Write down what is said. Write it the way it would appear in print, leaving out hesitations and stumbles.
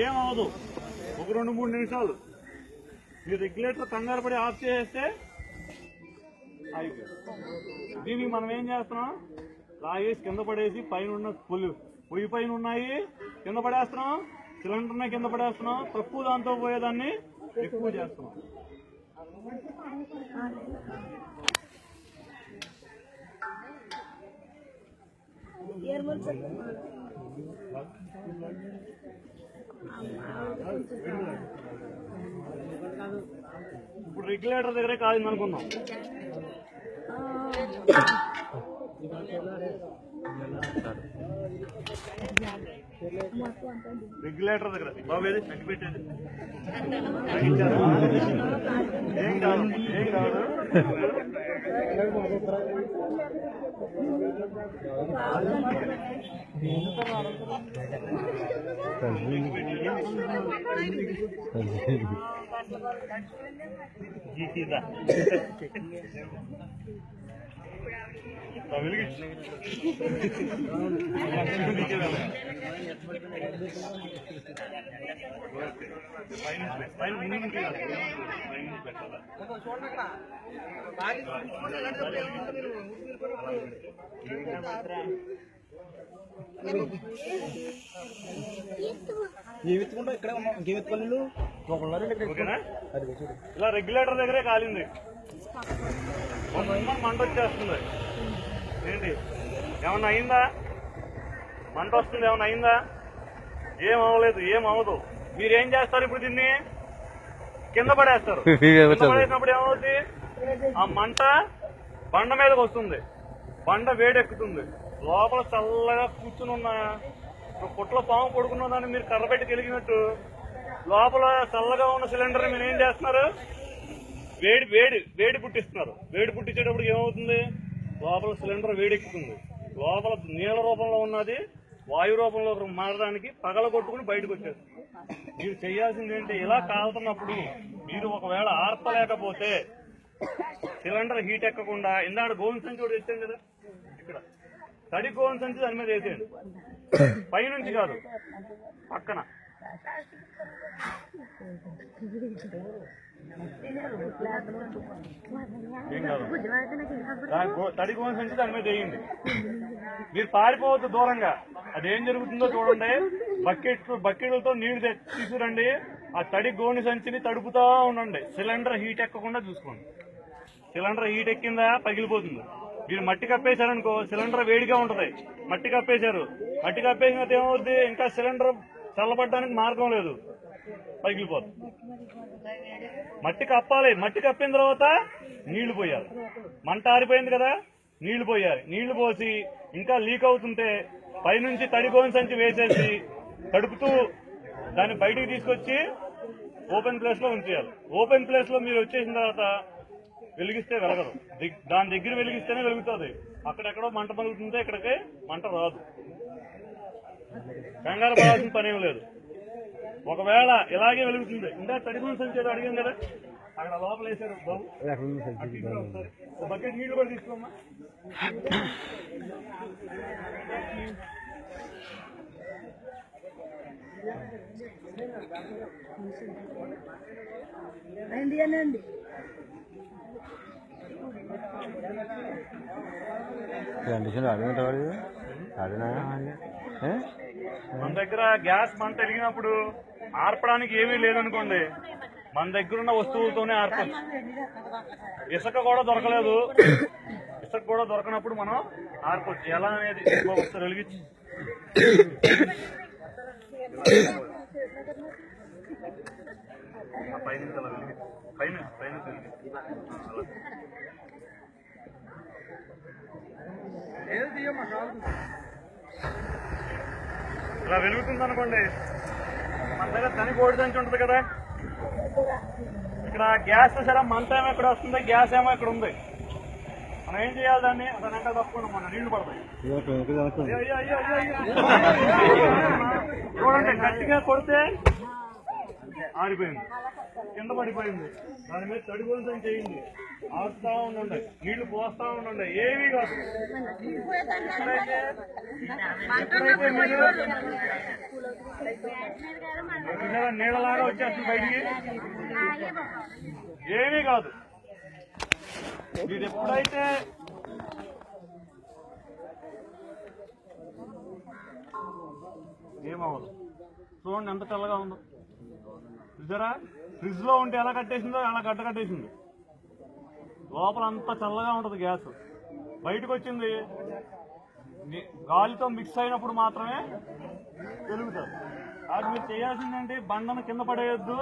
ఏమవదు. ఒక 2-3 నిమిషాలు మీరు రెగ్యులేటర్ కంగారు పడి ఆఫ్ చేసేస్తే అయిపోయింది. దీనికి మనం ఏం చేస్తున్నాం, లాగేసి కింద పడేసి పైన ఉన్న పొయ్యి పైన ఉన్నాయి కింద పడేస్తున్నాం, సిలిండర్నే కింద పడేస్తున్నాం, తక్కువ దాంతో పోయేదాన్ని ఎక్కువ చేస్తున్నాం. ఇప్పుడు రెగ్యులేటర్ దగ్గరే కాలింది అనుకుందాం. రెగ్యులేటర్ దగ్గర బాబు ఏది తగ్గి పెట్టేది ఏం కాదు ఏం కాదు. ఇలా రెగ్యులేటర్ దగ్గరే కాలింది, మంట వచ్చేస్తుంది. ఏంటి ఏమన్నా అయిందా? మంట వస్తుంది, ఏమన్నా అయిందా? ఏం అవ్వలేదు, ఏం అవ్వదు. మీరేం చేస్తారు ఇప్పుడు? దీన్ని కింద పడేస్తారు. కింద పడేసినప్పుడు ఏమవుతుంది? ఆ మంట బండ మీదకి వస్తుంది, బండ వేడెక్కుతుంది. లోపల చల్లగా కూర్చుని ఉన్న పుట్ల పాము పడుకున్న దాన్ని మీరు కర్రబెట్టి కలిగినట్టు లోపల చల్లగా ఉన్న సిలిండర్ మీరు ఏం చేస్తున్నారు? వేడి వేడి వేడి పుట్టిస్తున్నారు. వేడి పుట్టించేటప్పుడు ఏమవుతుంది? లోపల సిలిండర్ వేడెక్కుతుంది. లోపల నీళ్ళ రూపంలో ఉన్నది వాయు రూపంలో మారడానికి పగల కొట్టుకుని బయటకు వచ్చేస్తుంది. మీరు చేయాల్సింది ఏంటి? ఇలా కాలుతున్నప్పుడు మీరు ఒకవేళ ఆర్పలేకపోతే సిలిండర్ హీట్ ఎక్కకుండా ఇందాక గోవింద సంచి కూడా వేసాను కదా, ఇక్కడ తడి గోవింద సంచి దాని మీద వేసేయండి. పైనుంచి కాదు, పక్కన. ఏం కాదు, తడి గోవింద సంచి దాని మీద వేయండి. మీరు పారిపోవద్దు దూరంగా. అదేం జరుగుతుందో చూడండి. బకెట్లతో నీళ్లు తీసుకురండి. ఆ తడి గోని సంచిని తడుపుతా ఉండండి. సిలిండర్ హీట్ ఎక్కకుండా చూసుకోండి. సిలిండర్ హీట్ ఎక్కిందా పగిలిపోతుంది. మీరు మట్టి కప్పేశారనుకో సిలిండర్ వేడిగా ఉంటది. మట్టి కప్పేశారు, మట్టి కప్పేసినది ఏమవుద్ది? ఇంకా సిలిండర్ చల్లబడడానికి మార్గం లేదు, పగిలిపోతుంది. మట్టి కప్పాలి. మట్టి కప్పిన తర్వాత నీళ్లు పోయాలి. మంట ఆరిపోయింది కదా, నీళ్లు పోయాలి. నీళ్లు పోసి ఇంకా లీక్ అవుతుంటే పైనుంచి తడి గోని సంచి వేసేసి తడుపుతూ దాన్ని బయటికి తీసుకొచ్చి ఓపెన్ ప్లేస్ లో ఉంచేయాలి. ఓపెన్ ప్లేస్ లో మీరు వచ్చేసిన తర్వాత వెలిగిస్తే వెలగదు. దాని దగ్గర వెలిగిస్తేనే వెలుగుతుంది. అక్కడెక్కడో మంట పలుకుతుంటే ఇక్కడికి మంట రాదు. కంగారు పడాల్సిన పని ఏం లేదు. ఒకవేళ ఇలాగే వెలుగుతుంది. ఇంకా తడి గోని సంచి ఏదో అడిగాం కదా, అక్కడ లోపల వేసారు బాబు. బకెట్ నీళ్లు కూడా తీసుకోమ్మా. మన దగ్గర గ్యాస్ మంట వెలిగినప్పుడు ఆర్పడానికి ఏమీ లేదనుకోండి, మన దగ్గర ఉన్న వస్తువులతోనే ఆర్పచ్చు. ఇసుక కూడా దొరకలేదు, ఇసుక కూడా దొరకనప్పుడు మనం ఆర్పచ్చు. ఎలా అనేది ఒకసారి వెలిగించి ఇలా వెలుగుతుంది అనుకోండి. మన దగ్గర తని కోడి సంచి ఉంటుంది కదా, ఇక్కడ గ్యాస్ సరే మంట ఏమో ఇక్కడ వస్తుంది, గ్యాస్ ఏమో ఇక్కడ ఉంది. మనం ఏం చేయాలి? దాన్ని అతను వెంట తప్పుకున్నాం, మన నీళ్లు పడతాయి. చూడండి, గట్టిగా కొడితే ఆరిపోయింది, కింద పడిపోయింది. దాని మీద తడిపోయిందని చేయండి, ఆడుతూ ఉండండి, నీళ్లు పోస్తా ఉండండి, ఏమీ కాదు. నీళ్ళలాగా వచ్చేస్తుంది బయటికి, ఏమీ కాదు. మీరు ఎప్పుడైతే ఏమవ్వదు. చూడండి ఎంత తెల్లగా ఉందో, చూసారా? ఫ్రిడ్జ్ లో ఉంటే ఎలా కట్టేసిందో అలా గడ్డ కట్టేసింది. లోపల అంతా చల్లగా ఉంటది గ్యాస్. బయటకు వచ్చింది గాలితో మిక్స్ అయినప్పుడు మాత్రమే వెలుగుతారు. అది మీరు చేయాల్సిందంటే బండను కింద పడేయొద్దు,